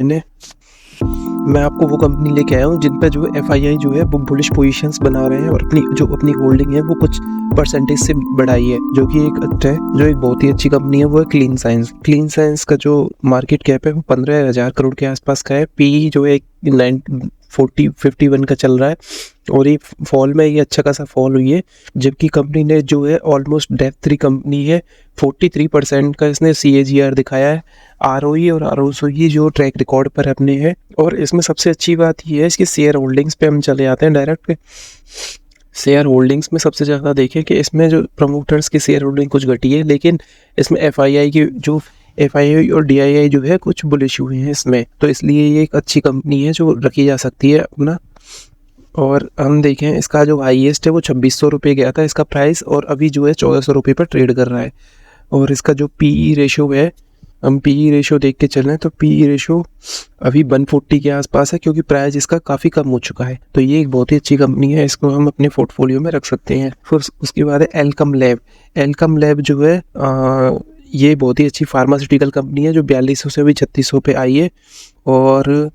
मैंने मैं आपको वो कंपनी लेके आया हूँ जिन पे जो एफआईआई जो है वो बुलिश पोजीशंस बना रहे हैं और अपनी होल्डिंग है वो कुछ परसेंटेज से बढ़ाई है, जो कि एक अच्छा है। जो एक बहुत ही अच्छी कंपनी है वो है क्लीन साइंस का जो मार्केट कैप है वो 15,000 करोड़ के आसपास का है। पी जो है 941 का चल रहा है और ये फॉल में ये अच्छा खासा फॉल हुई है, जबकि कंपनी ने जो है ऑलमोस्ट डेथ फ्री कंपनी है। 43% का इसने CAGR दिखाया है। ROE और ROCE जो ट्रैक रिकॉर्ड पर अपने है। और इसमें सबसे अच्छी बात ये है इसकी शेयर होल्डिंग्स पे हम चले जाते हैं डायरेक्ट पे। शेयर होल्डिंग्स में सबसे ज़्यादा देखें कि इसमें जो प्रमोटर्स की शेयर होल्डिंग कुछ घटी है, लेकिन इसमें FII और DII जो है कुछ बुलिश हुए हैं इसमें, तो इसलिए ये एक अच्छी कंपनी है जो रखी जा सकती है अपना। और हम देखें इसका जो हाईएस्ट है वो 2600 रुपये गया था इसका प्राइस, और अभी जो है 1400 रुपये पर ट्रेड कर रहा है। और इसका जो PE रेशो है, हम PE रेशो देख के चल रहे हैं तो PE रेशो अभी 140 के आसपास है, क्योंकि प्राइस इसका काफ़ी कम हो चुका है। तो ये एक बहुत ही अच्छी कंपनी है, इसको हम अपने पोर्टफोलियो में रख सकते हैं। फिर उसके बाद है एल्कम लैब जो है ये बहुत ही अच्छी फार्मास्यूटिकल कंपनी है जो 4200 से अभी 3600 पे आई है। और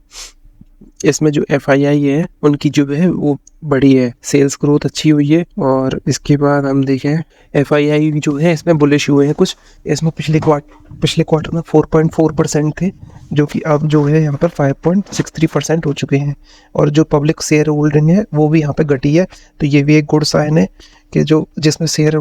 इसमें जो FII है उनकी जो है वो बड़ी है, सेल्स ग्रोथ अच्छी हुई है। और इसके बाद हम देखें FII जो है इसमें बुलिश हुए हैं कुछ। इसमें पिछले क्वार्टर में 4.4% थे, जो कि अब जो है यहाँ पर 5.63% हो चुके हैं। और जो पब्लिक शेयर होल्डिंग है वो भी यहाँ पे घटी है, तो ये भी एक गुड साइन है कि जिसमें शेयर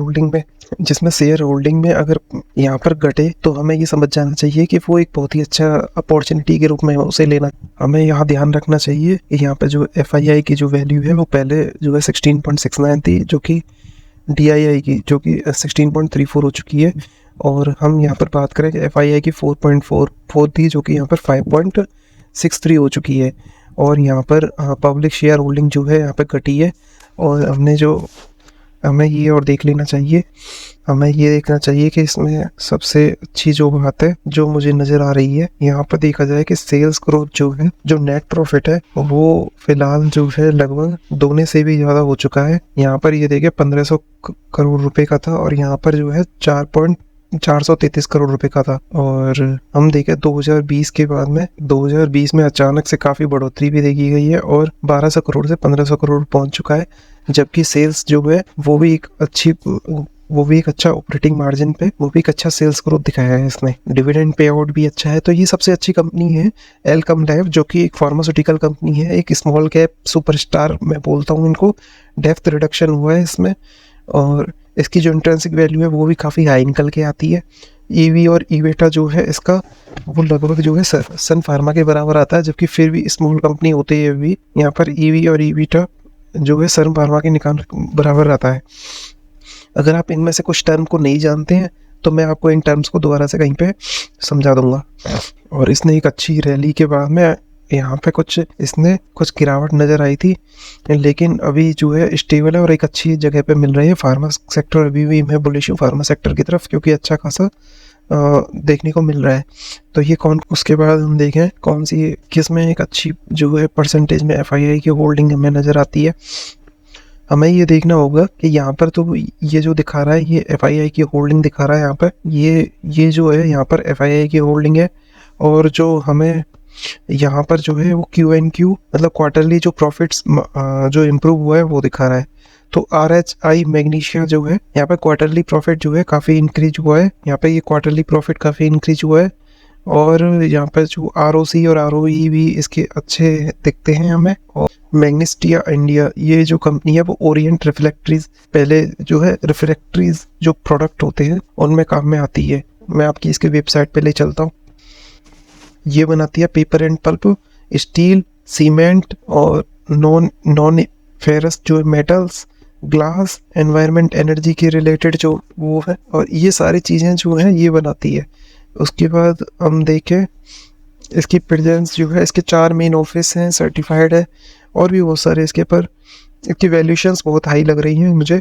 होल्डिंग में अगर यहाँ पर घटे तो हमें ये समझ जाना चाहिए कि वो एक बहुत ही अच्छा अपॉर्चुनिटी के रूप में उसे लेना। हमें यहाँ ध्यान रखना चाहिए कि यहाँ पे जो FII की जो वैल्यू है वो पहले जो है 16.69 थी, जो कि DII की जो कि 16.34 हो चुकी है। और हम यहाँ पर बात करें कि FII की 4.44 थी, जो कि यहाँ पर 5.63 हो चुकी है। और यहाँ पर पब्लिक शेयर होल्डिंग जो है यहाँ पर घटी है। और हमें ये और देख लेना चाहिए, हमें ये देखना चाहिए कि इसमें सबसे अच्छी जो बात है जो मुझे नज़र आ रही है, यहाँ पर देखा जाए कि सेल्स ग्रोथ जो है, जो नेट प्रॉफिट है वो फिलहाल जो है लगभग दोगुने से भी ज़्यादा हो चुका है। यहाँ पर ये देखिए 1500 करोड़ रुपए का था और यहाँ पर जो है 433 करोड़ रुपए का था। और हम देखें 2020 के बाद में 2020 में अचानक से काफ़ी बढ़ोतरी भी देखी गई है और 1200 करोड़ से 1500 करोड़ पहुंच चुका है, जबकि सेल्स जो है वो भी एक अच्छा ऑपरेटिंग मार्जिन पे वो भी एक अच्छा सेल्स ग्रोथ दिखाया है इसने। डिविडेंड पे आउट भी अच्छा है, तो ये सबसे अच्छी कंपनी है एल्कम लैब, जो कि एक फार्मास्यूटिकल कंपनी है, एक स्मॉल कैप सुपरस्टार मैं बोलता हूँ इनको। डेप्थ रिडक्शन हुआ है इसमें और इसकी जो इंट्रिंसिक वैल्यू है वो भी काफ़ी हाई निकल के आती है। EV और इवेटा जो है इसका वो लगभग जो है सन फार्मा के बराबर आता है, जबकि फिर भी स्मॉल कंपनी होते हुए भी यहाँ पर EV और इवेटा जो है सन फार्मा के बराबर आता है। अगर आप इनमें से कुछ टर्म को नहीं जानते हैं तो मैं आपको इन टर्म्स को दोबारा से कहीं पे समझा दूंगा। और इसने एक अच्छी रैली के बाद में यहाँ पे इसने कुछ गिरावट नज़र आई थी, लेकिन अभी जो है स्टेबल है और एक अच्छी जगह पे मिल रही है। फार्मा सेक्टर अभी भी मैं बुलिश हूँ फार्मा सेक्टर की तरफ, क्योंकि अच्छा खासा देखने को मिल रहा है। तो ये उसके बाद हम देखें किस में एक अच्छी जो है परसेंटेज में FII की होल्डिंग हमें नज़र आती है। हमें ये देखना होगा कि यहाँ पर तो ये जो दिखा रहा है ये FII की होल्डिंग दिखा रहा है। यहाँ पर ये जो है यहाँ पर FII की होल्डिंग है, और जो हमें यहाँ पर जो है वो Q&Q मतलब क्वार्टरली जो प्रॉफिट्स जो इम्प्रूव हुआ है वो दिखा रहा है। तो RHI मैग्नीशिया जो है यहाँ पर क्वार्टरली प्रॉफिट जो है काफ़ी इंक्रीज हुआ है, यहाँ पे ये क्वार्टरली प्रॉफिट काफ़ी इंक्रीज हुआ है। और यहाँ पर जो ROC और ROE भी इसके अच्छे दिखते हैं हमें। और मैग्नेस्टिया इंडिया ये जो कंपनी है वो ओरिएंट रिफ्लेक्ट्रीज, पहले जो है रिफ्लेक्ट्रीज जो प्रोडक्ट होते हैं उनमें काम में आती है। मैं आपकी इसके वेबसाइट पे ले चलता हूँ। ये बनाती है paper and pulp, steel, cement और नॉन फेरस जो मेटल्स, ग्लास, एनवायरनमेंट, एनर्जी के रिलेटेड जो वो है, और ये सारी चीज़ें जो हैं ये बनाती है। उसके बाद हम देखें इसकी प्रेजेंस जो है, इसके 4 मेन ऑफिस हैं, सर्टिफाइड है और भी बहुत सारे इसके पर। इसकी वैल्यूशंस बहुत हाई लग रही हैं मुझे,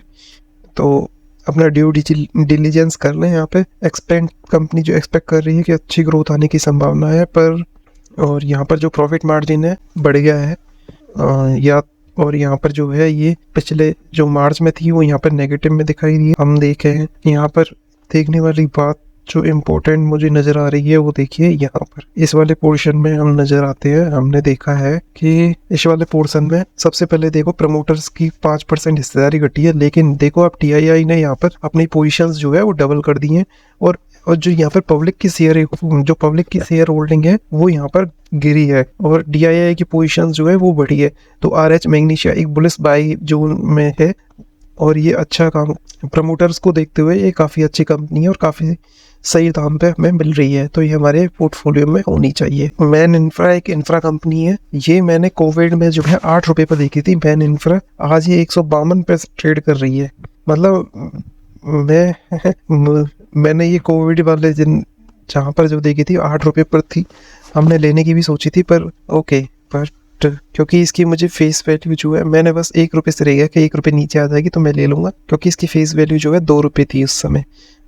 तो अपना ड्यू डिलीजेंस कर लें। यहाँ पे कंपनी जो एक्सपेक्ट कर रही है कि अच्छी ग्रोथ आने की संभावना है पर, और यहाँ पर जो प्रॉफिट मार्जिन है बढ़ गया है और यहाँ पर जो है ये पिछले जो मार्च में थी वो यहाँ पर नेगेटिव में दिखाई दी है। हम देखें यहाँ पर देखने वाली बात जो इम्पोर्टेंट मुझे नज़र आ रही है वो देखिए यहाँ पर इस वाले पोर्शन में हम नज़र आते हैं। हमने देखा है कि इस वाले पोर्शन में सबसे पहले देखो प्रमोटर्स की 5% हिस्सेदारी घटी है, लेकिन देखो अब TII ने यहाँ पर अपनी पोजीशंस जो है वो डबल कर दी हैं और जो यहाँ पर पब्लिक की शेयर होल्डिंग है वो यहाँ पर गिरी है और DII की पोजीशन जो है वो बढ़ी है। तो RH मैग्नीशिया एक बुलिश बाई जोन में है और ये अच्छा काम प्रमोटर्स को देखते हुए ये काफ़ी अच्छी कंपनी है और काफ़ी सही दाम पे हमें मिल रही है, तो ये हमारे पोर्टफोलियो में होनी चाहिए। मैन इंफ्रा एक इंफ्रा कंपनी है, ये मैंने कोविड में जो है 8 रुपये पर देखी थी मैन इंफ्रा, आज ये 152 पे ट्रेड कर रही है। मतलब मैंने ये कोविड वाले दिन जहाँ पर जो देखी थी 8 रुपये पर थी, हमने लेने की भी सोची थी पर ओके, बट क्योंकि इसकी मुझे फेस वैल्यू जो है मैंने बस 1 रुपये से रह गया कि 1 रुपये नीचे आ जाएगी तो मैं ले लूँगा, क्योंकि इसकी फेस वैल्यू जो है 2 रुपये थी उस समय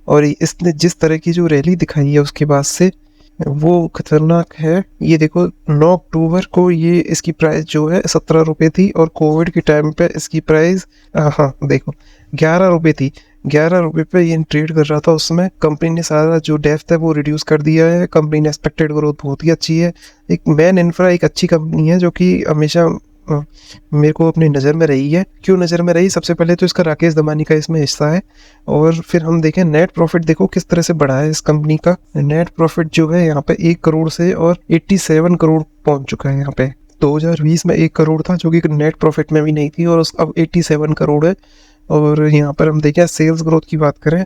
और इसने जिस तरह की जो रैली दिखाई है उसके बाद से वो खतरनाक है। ये देखो 9 अक्टूबर को ये इसकी प्राइस जो है 17 रुपये थी और कोविड के टाइम पे इसकी प्राइस हाँ देखो 11 रुपये थी। 11 रुपये पे ये ट्रेड कर रहा था, उसमें कंपनी ने सारा जो डेप्थ है वो रिड्यूस कर दिया है। कंपनी ने एक्सपेक्टेड ग्रोथ बहुत ही अच्छी है। एक मैन इंफ्रा एक अच्छी कंपनी है जो कि हमेशा मेरे को अपनी नज़र में रही है। क्यों नज़र में रही? सबसे पहले तो इसका राकेश दमानी का इसमें हिस्सा है और फिर हम देखें नेट प्रॉफिट देखो किस तरह से बढ़ा है इस कंपनी का। नेट प्रॉफिट जो है यहाँ पे 1 करोड़ से और 87 करोड़ पहुँच चुका है। यहाँ पे 2020 में 1 करोड़ था जो कि नेट प्रॉफिट में भी नहीं थी और अब 87 करोड़ है। और यहाँ पर हम देखें सेल्स ग्रोथ की बात करें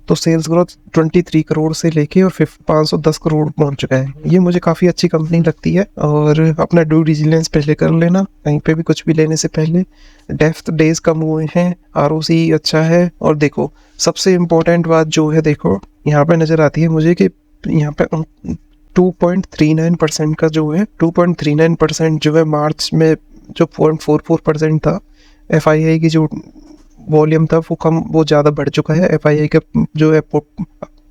तो सेल्स ग्रोथ 23 करोड़ से लेके और 510 करोड़ पहुंच चुका है। ये मुझे काफ़ी अच्छी कंपनी लगती है और अपना ड्यू डिलिजेंस पहले कर लेना कहीं पे भी कुछ भी लेने से पहले। डेप्थ डेज कम हुए हैं, ROC अच्छा है और देखो सबसे इम्पोर्टेंट बात जो है देखो यहाँ पे नज़र आती है मुझे कि यहाँ पे 2.39% का जो है 2.39% जो है मार्च में जो 0.44% था। FII की जो वॉल्यूम था वो ज़्यादा बढ़ चुका है। FII का जो है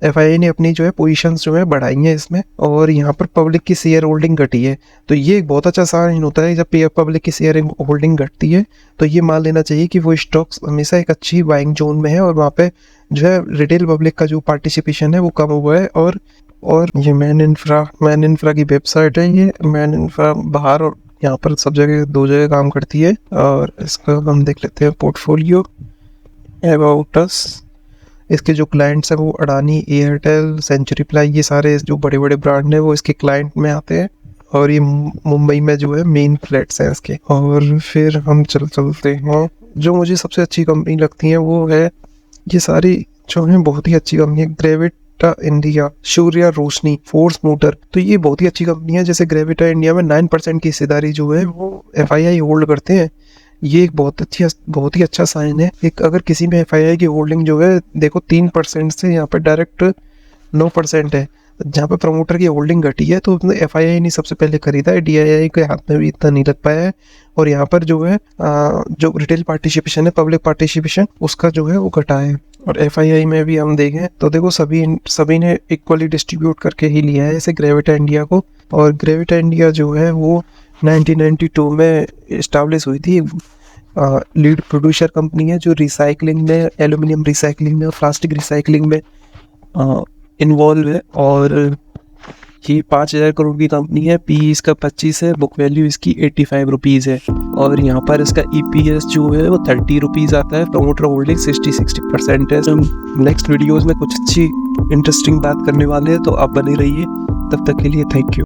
FII ने अपनी जो है पोजीशंस जो है बढ़ाई हैं इसमें और यहाँ पर पब्लिक की शेयर होल्डिंग घटी है। तो ये एक बहुत अच्छा साइन होता है जब पब्लिक की शेयर होल्डिंग घटती है तो ये मान लेना चाहिए कि वो स्टॉक्स हमेशा एक अच्छी बाइंग जोन में है और वहाँ पे जो है रिटेल पब्लिक का जो पार्टिसिपेशन है वो कम हुआ है। और ये मैन इंफ्रा की वेबसाइट है। ये मैन इंफ्रा बाहर और यहाँ पर सब जगह 2 जगह काम करती है और इसका हम देख लेते हैं पोर्टफोलियो अबाउट अस। इसके जो क्लाइंट्स हैं वो अडानी, एयरटेल, सेंचुरी प्लाई, ये सारे जो बड़े बड़े ब्रांड हैं वो इसके क्लाइंट में आते हैं और ये मुंबई में जो है मेन फ्लैट्स हैं इसके। और फिर हम चलते हैं जो मुझे सबसे अच्छी कंपनी लगती है वो है ये सारी जो है बहुत ही अच्छी कंपनी है। ग्रेविटा इंडिया, सूर्या रोशनी, फोर्स मोटर, तो ये बहुत ही अच्छी कंपनी है। जैसे ग्रेविटा इंडिया में 9% की हिस्सेदारी जो है वो FII होल्ड करते हैं। ये एक बहुत ही अच्छा साइन है। एक अगर किसी में FII की होल्डिंग जो है देखो 3% से यहाँ पर डायरेक्ट 9% है। जहाँ पे प्रमोटर की होल्डिंग घटी है तो उसने FII ने सबसे पहले खरीदा है, DII के हाथ में भी इतना नहीं लग पाया है। और यहाँ पर जो है जो रिटेल पार्टिसिपेशन है, पब्लिक पार्टिसिपेशन, उसका जो है वो घटा है। और FII में भी हम देखें तो देखो सभी ने इक्वली डिस्ट्रीब्यूट करके ही लिया है ऐसे ग्रेविटा इंडिया को। और ग्रेविटा इंडिया जो है वो 1992 में इस्टेब्लिश हुई थी। लीड प्रोड्यूसर कंपनी है जो रिसाइकलिंग में, एल्यूमिनियम रिसाइकलिंग में और प्लास्टिक रिसाइकलिंग में इन्वॉल्व है। और ये 5,000 करोड़ की कंपनी है। PE इसका 25 है, बुक वैल्यू इसकी 85 रुपीज़ है। और यहाँ पर इसका EPS जो है वो 30 रुपीज़ आता है। प्रमोटर होल्डिंग 60% है। तो नेक्स्ट वीडियोज़ में कुछ अच्छी इंटरेस्टिंग बात करने वाले हैं, तो आप बने रहिए। तब तक के लिए थैंक यू।